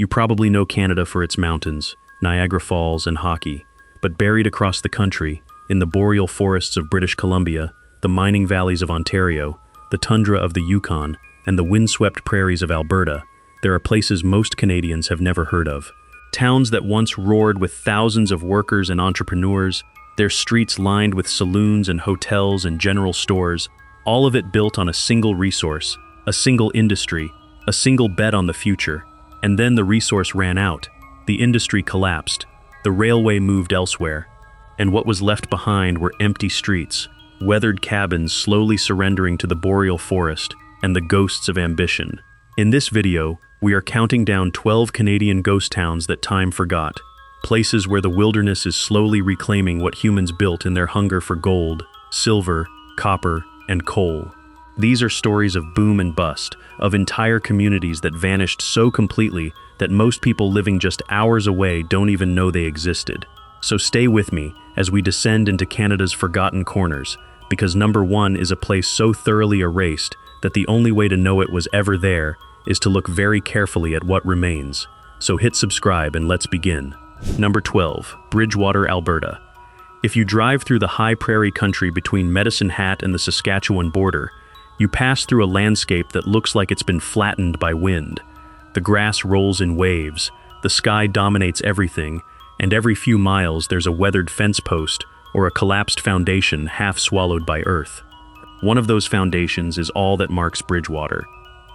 You probably know Canada for its mountains, Niagara Falls, and hockey. But buried across the country, in the boreal forests of British Columbia, the mining valleys of Ontario, the tundra of the Yukon, and the windswept prairies of Alberta, there are places most Canadians have never heard of. Towns that once roared with thousands of workers and entrepreneurs, their streets lined with saloons and hotels and general stores, all of it built on a single resource, a single industry, a single bet on the future. And then the resource ran out, the industry collapsed, the railway moved elsewhere, and what was left behind were empty streets, weathered cabins slowly surrendering to the boreal forest, and the ghosts of ambition. In this video, we are counting down 12 Canadian ghost towns that time forgot, places where the wilderness is slowly reclaiming what humans built in their hunger for gold, silver, copper, and coal. These are stories of boom and bust, of entire communities that vanished so completely that most people living just hours away don't even know they existed. So stay with me as we descend into Canada's forgotten corners, because number 1 is a place so thoroughly erased that the only way to know it was ever there is to look very carefully at what remains. So hit subscribe and let's begin. Number 12, Bridgewater, Alberta. If you drive through the high prairie country between Medicine Hat and the Saskatchewan border, you pass through a landscape that looks like it's been flattened by wind. The grass rolls in waves, the sky dominates everything, and every few miles there's a weathered fence post or a collapsed foundation half swallowed by earth. One of those foundations is all that marks Bridgewater.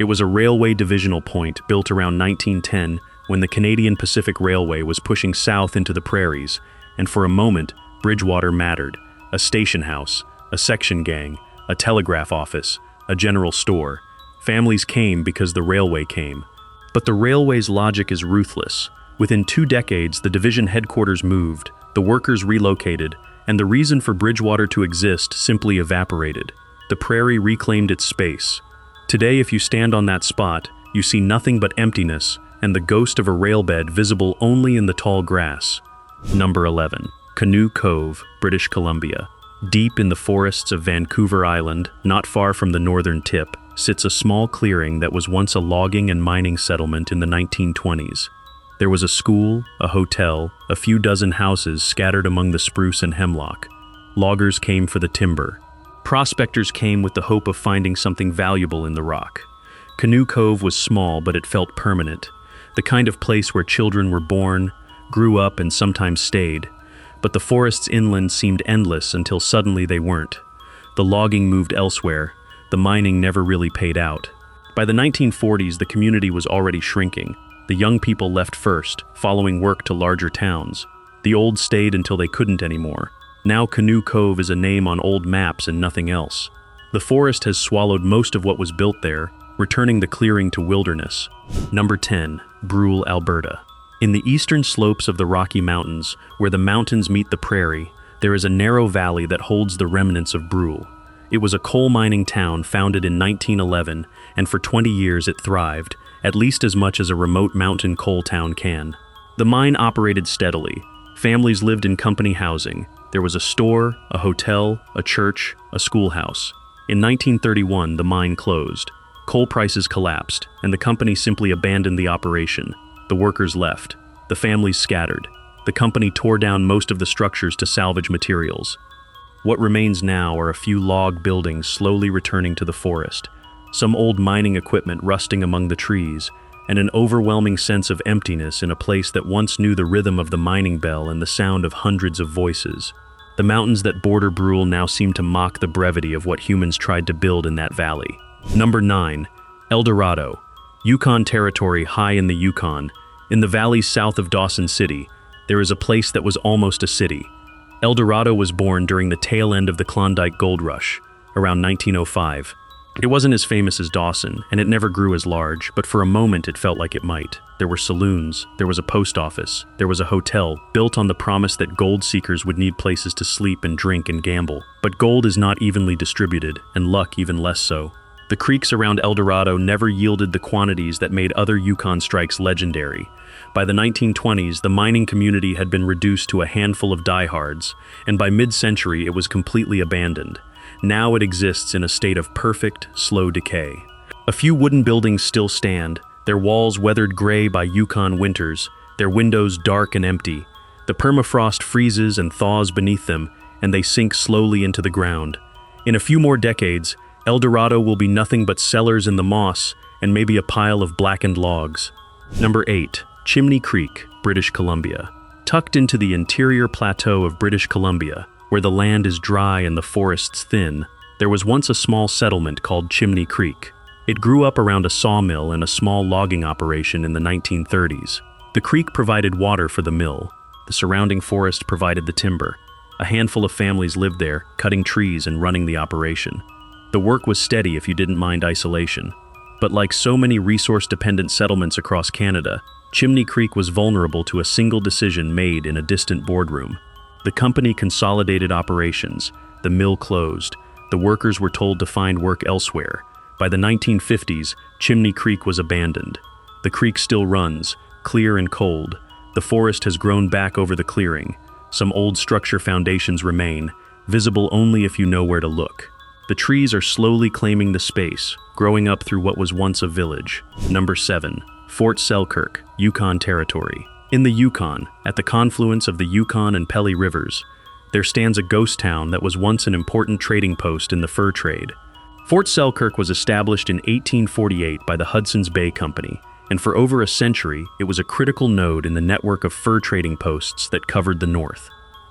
It was a railway divisional point built around 1910 when the Canadian Pacific Railway was pushing south into the prairies, and for a moment, Bridgewater mattered. A station house, a section gang, a telegraph office, a general store. Families came because the railway came. But the railway's logic is ruthless. Within 2 decades, the division headquarters moved, the workers relocated, and the reason for Bridgewater to exist simply evaporated. The prairie reclaimed its space. Today, if you stand on that spot, you see nothing but emptiness and the ghost of a railbed visible only in the tall grass. Number 11, Canoe Cove, British Columbia. Deep in the forests of Vancouver Island, not far from the northern tip, sits a small clearing that was once a logging and mining settlement in the 1920s. There was a school, a hotel, a few dozen houses scattered among the spruce and hemlock. Loggers came for the timber. Prospectors came with the hope of finding something valuable in the rock. Canoe Cove was small, but it felt permanent, the kind of place where children were born, grew up, and sometimes stayed. But the forests inland seemed endless until suddenly they weren't. The logging moved elsewhere. The mining never really paid out. By the 1940s, the community was already shrinking. The young people left first, following work to larger towns. The old stayed until they couldn't anymore. Now Canoe Cove is a name on old maps and nothing else. The forest has swallowed most of what was built there, returning the clearing to wilderness. Number 10, Brule, Alberta. In the eastern slopes of the Rocky Mountains, where the mountains meet the prairie, there is a narrow valley that holds the remnants of Brule. It was a coal mining town founded in 1911, and for 20 years it thrived, at least as much as a remote mountain coal town can. The mine operated steadily. Families lived in company housing. There was a store, a hotel, a church, a schoolhouse. In 1931, the mine closed. Coal prices collapsed, and the company simply abandoned the operation. The workers left. The families scattered. The company tore down most of the structures to salvage materials. What remains now are a few log buildings slowly returning to the forest, some old mining equipment rusting among the trees, and an overwhelming sense of emptiness in a place that once knew the rhythm of the mining bell and the sound of hundreds of voices. The mountains that border Brule now seem to mock the brevity of what humans tried to build in that valley. Number 9, El Dorado. Yukon Territory high in the Yukon. In the valleys south of Dawson City, there is a place that was almost a city. El Dorado was born during the tail end of the Klondike Gold Rush, around 1905. It wasn't as famous as Dawson, and it never grew as large, but for a moment it felt like it might. There were saloons, there was a post office, there was a hotel, built on the promise that gold seekers would need places to sleep and drink and gamble. But gold is not evenly distributed, and luck even less so. The creeks around El Dorado never yielded the quantities that made other Yukon strikes legendary. By the 1920s, the mining community had been reduced to a handful of diehards, and by mid-century it was completely abandoned. Now it exists in a state of perfect, slow decay. A few wooden buildings still stand, their walls weathered gray by Yukon winters, their windows dark and empty. The permafrost freezes and thaws beneath them, and they sink slowly into the ground. In a few more decades, El Dorado will be nothing but cellars in the moss and maybe a pile of blackened logs. Number 8. Chimney Creek, British Columbia. Tucked into the interior plateau of British Columbia, where the land is dry and the forests thin, there was once a small settlement called Chimney Creek. It grew up around a sawmill and a small logging operation in the 1930s. The creek provided water for the mill. The surrounding forest provided the timber. A handful of families lived there, cutting trees and running the operation. The work was steady if you didn't mind isolation. But like so many resource-dependent settlements across Canada, Chimney Creek was vulnerable to a single decision made in a distant boardroom. The company consolidated operations. The mill closed. The workers were told to find work elsewhere. By the 1950s, Chimney Creek was abandoned. The creek still runs, clear and cold. The forest has grown back over the clearing. Some old structure foundations remain, visible only if you know where to look. The trees are slowly claiming the space, growing up through what was once a village. Number 7. Fort Selkirk, Yukon Territory. In the Yukon, at the confluence of the Yukon and Pelly Rivers, there stands a ghost town that was once an important trading post in the fur trade. Fort Selkirk was established in 1848 by the Hudson's Bay Company, and for over a century, it was a critical node in the network of fur trading posts that covered the north.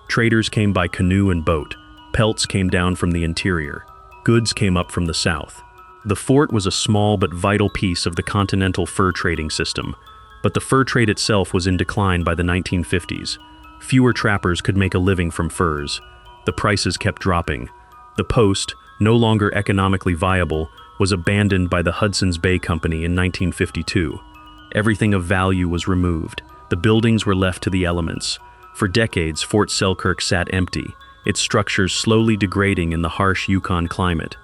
Traders came by canoe and boat. Pelts came down from the interior. Goods came up from the south. The fort was a small but vital piece of the continental fur trading system, but the fur trade itself was in decline by the 1950s. Fewer trappers could make a living from furs. The prices kept dropping. The post, no longer economically viable, was abandoned by the Hudson's Bay Company in 1952. Everything of value was removed. The buildings were left to the elements. For decades, Fort Selkirk sat empty, its structures slowly degrading in the harsh Yukon climate.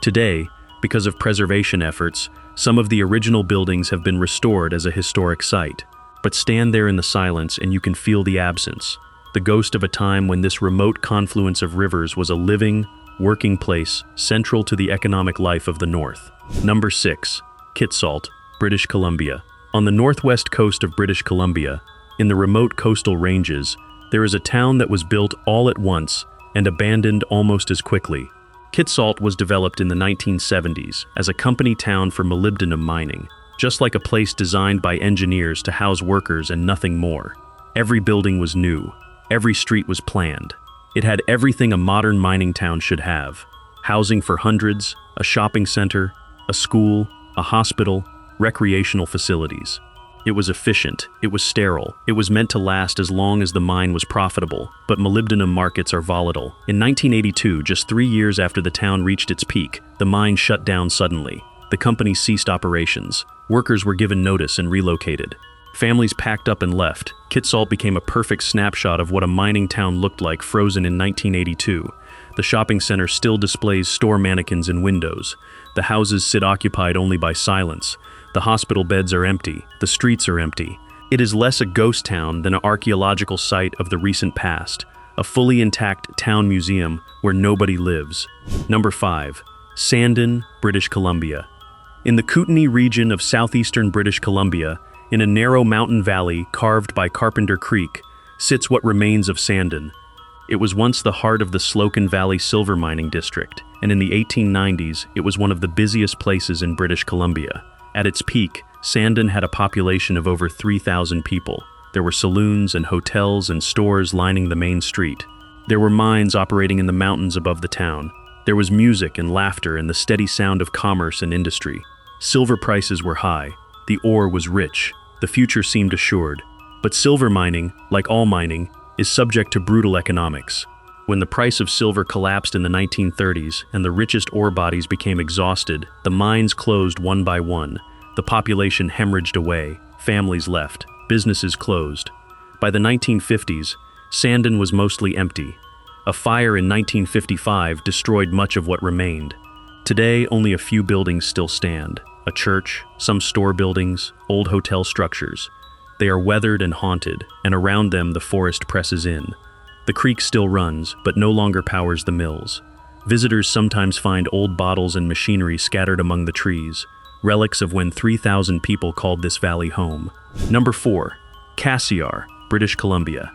Today, because of preservation efforts, some of the original buildings have been restored as a historic site. But stand there in the silence and you can feel the absence, the ghost of a time when this remote confluence of rivers was a living, working place central to the economic life of the North. Number 6. Kitsault, British Columbia. On the northwest coast of British Columbia, in the remote coastal ranges, there is a town that was built all at once and abandoned almost as quickly. Kitsault was developed in the 1970s as a company town for molybdenum mining, just like a place designed by engineers to house workers and nothing more. Every building was new. Every street was planned. It had everything a modern mining town should have: housing for hundreds, a shopping center, a school, a hospital, recreational facilities. It was efficient, it was sterile, it was meant to last as long as the mine was profitable, but molybdenum markets are volatile. In 1982, just 3 years after the town reached its peak, the mine shut down suddenly. The company ceased operations. Workers were given notice and relocated. Families packed up and left. Kitsault became a perfect snapshot of what a mining town looked like frozen in 1982. The shopping center still displays store mannequins in windows. The houses sit occupied only by silence. The hospital beds are empty. The streets are empty. It is less a ghost town than an archaeological site of the recent past, a fully intact town museum where nobody lives. Number 5. Sandon, British Columbia. In the Kootenay region of southeastern British Columbia, in a narrow mountain valley carved by Carpenter Creek, sits what remains of Sandon. It was once the heart of the Slocan Valley silver mining district, and in the 1890s, it was one of the busiest places in British Columbia. At its peak, Sandon had a population of over 3,000 people. There were saloons and hotels and stores lining the main street. There were mines operating in the mountains above the town. There was music and laughter and the steady sound of commerce and industry. Silver prices were high. The ore was rich. The future seemed assured. But silver mining, like all mining, is subject to brutal economics. When the price of silver collapsed in the 1930s and the richest ore bodies became exhausted, the mines closed one by one. The population hemorrhaged away, families left, businesses closed. By the 1950s, Sandon was mostly empty. A fire in 1955 destroyed much of what remained. Today, only a few buildings still stand. A church, some store buildings, old hotel structures. They are weathered and haunted, and around them the forest presses in. The creek still runs, but no longer powers the mills. Visitors sometimes find old bottles and machinery scattered among the trees. relics of when 3,000 people called this valley home. Number 4. Cassiar, British Columbia.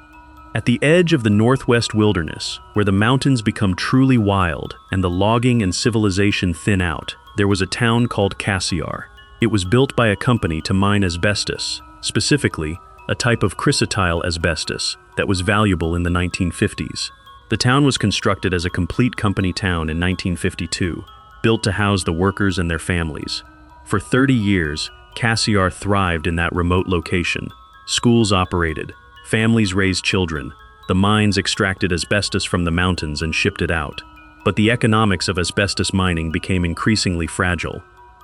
At the edge of the Northwest wilderness, where the mountains become truly wild and the logging and civilization thin out, there was a town called Cassiar. It was built by a company to mine asbestos, specifically a type of chrysotile asbestos that was valuable in the 1950s. The town was constructed as a complete company town in 1952, built to house the workers and their families. For 30 years, Cassiar thrived in that remote location. Schools operated, families raised children, the mines extracted asbestos from the mountains and shipped it out. But the economics of asbestos mining became increasingly fragile.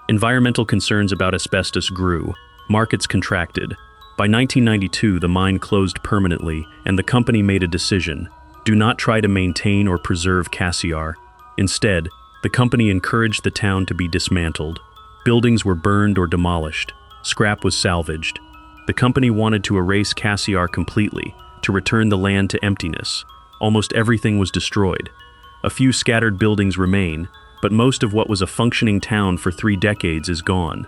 Environmental concerns about asbestos grew, markets contracted. By 1992, the mine closed permanently, and the company made a decision: do not try to maintain or preserve Cassiar. Instead, the company encouraged the town to be dismantled. Buildings were burned or demolished. Scrap was salvaged. The company wanted to erase Cassiar completely, to return the land to emptiness. Almost everything was destroyed. A few scattered buildings remain, but most of what was a functioning town for 3 decades is gone.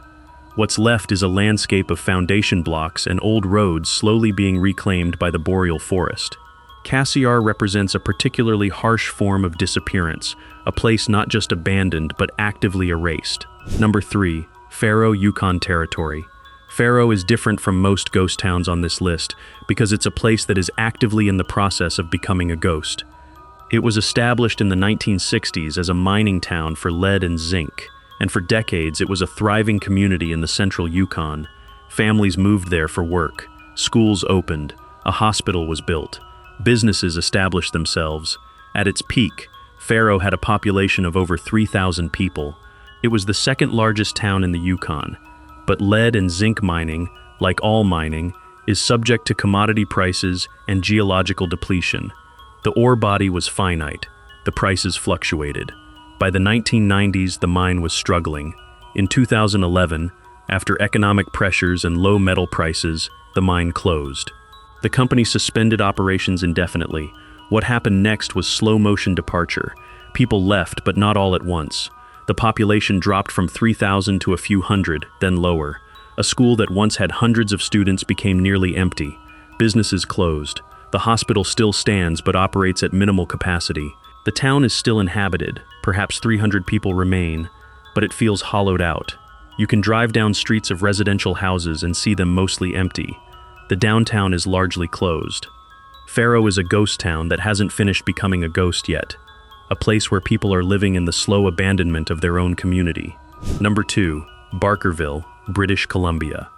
What's left is a landscape of foundation blocks and old roads slowly being reclaimed by the boreal forest. Cassiar represents a particularly harsh form of disappearance, a place not just abandoned but actively erased. Number 3. Faro, Yukon Territory. Faro is different from most ghost towns on this list because it's a place that is actively in the process of becoming a ghost. It was established in the 1960s as a mining town for lead and zinc, and for decades it was a thriving community in the central Yukon. Families moved there for work, schools opened, a hospital was built, businesses established themselves. At its peak, Faro had a population of over 3,000 people. It was the second largest town in the Yukon, but lead and zinc mining, like all mining, is subject to commodity prices and geological depletion. The ore body was finite, the prices fluctuated. By the 1990s, the mine was struggling. In 2011, after economic pressures and low metal prices, the mine closed. The company suspended operations indefinitely. What happened next was slow-motion departure. People left, but not all at once. The population dropped from 3,000 to a few hundred, then lower. A school that once had hundreds of students became nearly empty. Businesses closed. The hospital still stands but operates at minimal capacity. The town is still inhabited, perhaps 300 people remain, but it feels hollowed out. You can drive down streets of residential houses and see them mostly empty. The downtown is largely closed. Faro is a ghost town that hasn't finished becoming a ghost yet, a place where people are living in the slow abandonment of their own community. Number 2. Barkerville, British Columbia.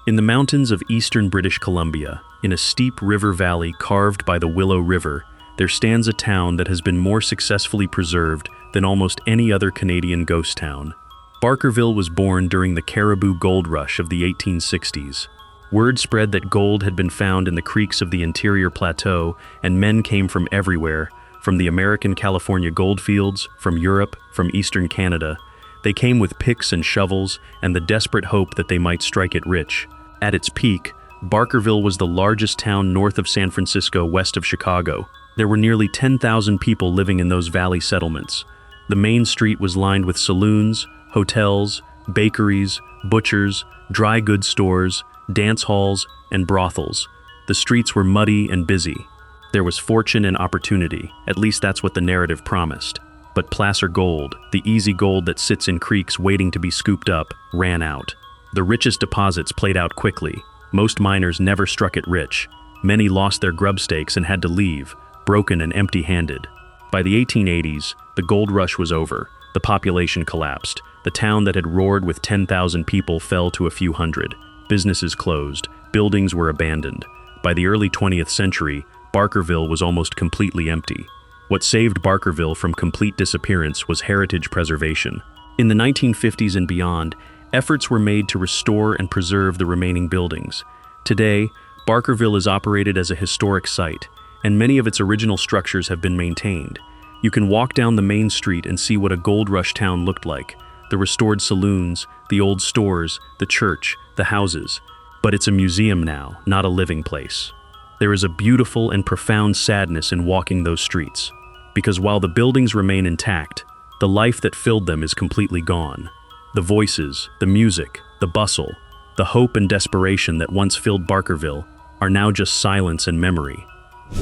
In the mountains of eastern British Columbia, in a steep river valley carved by the Willow River, there stands a town that has been more successfully preserved than almost any other Canadian ghost town. Barkerville was born during the Caribou Gold Rush of the 1860s. Word spread that gold had been found in the creeks of the interior plateau, and men came from everywhere, from the American California goldfields, from Europe, from eastern Canada. They came with picks and shovels and the desperate hope that they might strike it rich. At its peak, Barkerville was the largest town north of San Francisco, west of Chicago. There were nearly 10,000 people living in those valley settlements. The main street was lined with saloons, hotels, bakeries, butchers, dry goods stores, dance halls, and brothels. The streets were muddy and busy. There was fortune and opportunity, at least that's what the narrative promised. But placer gold, the easy gold that sits in creeks waiting to be scooped up, ran out. The richest deposits played out quickly. Most miners never struck it rich. Many lost their grub stakes and had to leave, broken and empty-handed. By the 1880s, the gold rush was over. The population collapsed. The town that had roared with 10,000 people fell to a few hundred. Businesses closed. Buildings were abandoned. By the early 20th century, Barkerville was almost completely empty. What saved Barkerville from complete disappearance was heritage preservation. In the 1950s and beyond, efforts were made to restore and preserve the remaining buildings. Today, Barkerville is operated as a historic site, and many of its original structures have been maintained. You can walk down the main street and see what a gold rush town looked like: the restored saloons, the old stores, the church, the houses. But it's a museum now, not a living place. There is a beautiful and profound sadness in walking those streets, because while the buildings remain intact, the life that filled them is completely gone. The voices, the music, the bustle, the hope and desperation that once filled Barkerville are now just silence and memory.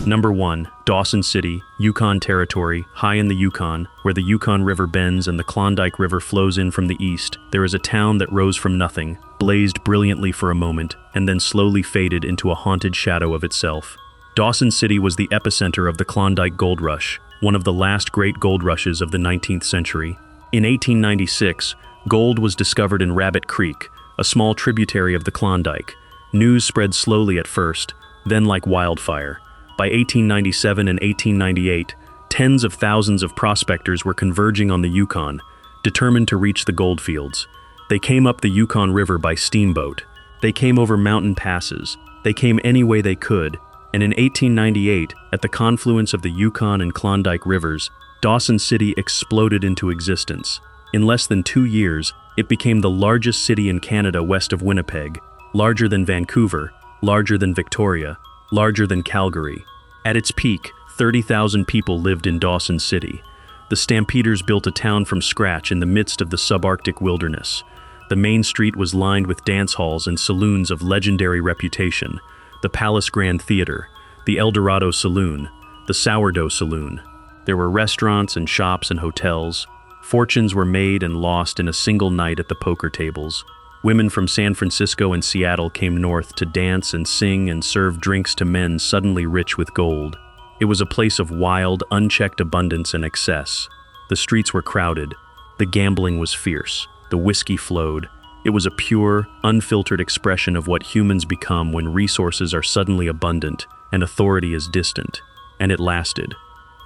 Number 1, Dawson City, Yukon Territory. High in the Yukon, where the Yukon River bends and the Klondike River flows in from the east, there is a town that rose from nothing, blazed brilliantly for a moment, and then slowly faded into a haunted shadow of itself. Dawson City was the epicenter of the Klondike Gold Rush, one of the last great gold rushes of the 19th century. In 1896, gold was discovered in Rabbit Creek, a small tributary of the Klondike. News spread slowly at first, then like wildfire. By 1897 and 1898, tens of thousands of prospectors were converging on the Yukon, determined to reach the goldfields. They came up the Yukon River by steamboat. They came over mountain passes. They came any way they could. And in 1898, at the confluence of the Yukon and Klondike rivers, Dawson City exploded into existence. In less than 2 years, it became the largest city in Canada west of Winnipeg, larger than Vancouver, larger than Victoria, larger than Calgary. At its peak, 30,000 people lived in Dawson City. The Stampeders built a town from scratch in the midst of the subarctic wilderness. The main street was lined with dance halls and saloons of legendary reputation: the Palace Grand Theater, the El Dorado Saloon, the Sourdough Saloon. There were restaurants and shops and hotels. Fortunes were made and lost in a single night at the poker tables. Women from San Francisco and Seattle came north to dance and sing and serve drinks to men suddenly rich with gold. It was a place of wild, unchecked abundance and excess. The streets were crowded. The gambling was fierce. The whiskey flowed. It was a pure, unfiltered expression of what humans become when resources are suddenly abundant and authority is distant. And it lasted.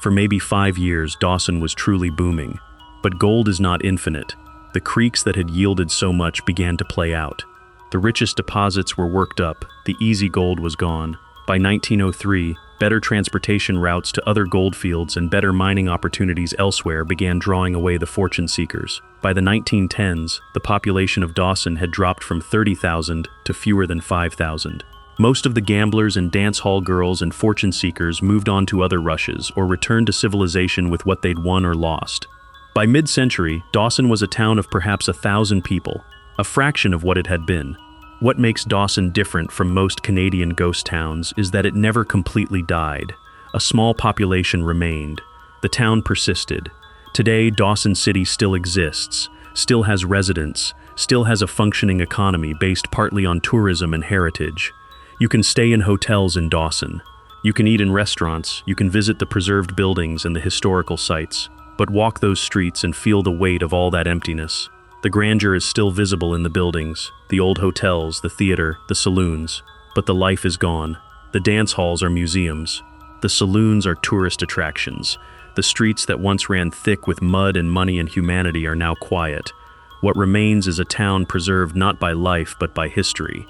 For maybe 5 years, Dawson was truly booming. But gold is not infinite. The creeks that had yielded so much began to play out. The richest deposits were worked up, the easy gold was gone. By 1903, better transportation routes to other gold fields and better mining opportunities elsewhere began drawing away the fortune seekers. By the 1910s, the population of Dawson had dropped from 30,000 to fewer than 5,000. Most of the gamblers and dance hall girls and fortune seekers moved on to other rushes or returned to civilization with what they'd won or lost. By mid-century, Dawson was a town of perhaps 1,000 people, a fraction of what it had been. What makes Dawson different from most Canadian ghost towns is that it never completely died. A small population remained. The town persisted. Today, Dawson City still exists, still has residents, still has a functioning economy based partly on tourism and heritage. You can stay in hotels in Dawson. You can eat in restaurants, you can visit the preserved buildings and the historical sites. But walk those streets and feel the weight of all that emptiness. The grandeur is still visible in the buildings, the old hotels, the theater, the saloons. But the life is gone. The dance halls are museums. The saloons are tourist attractions. The streets that once ran thick with mud and money and humanity are now quiet. What remains is a town preserved not by life but by history.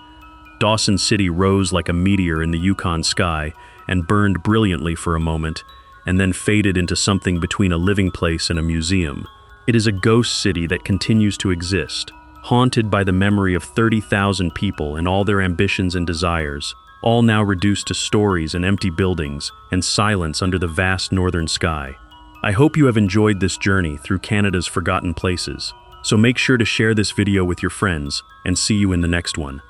Dawson City rose like a meteor in the Yukon sky and burned brilliantly for a moment, and then faded into something between a living place and a museum. It is a ghost city that continues to exist, haunted by the memory of 30,000 people and all their ambitions and desires, all now reduced to stories and empty buildings and silence under the vast northern sky. I hope you have enjoyed this journey through Canada's forgotten places, so make sure to share this video with your friends and see you in the next one.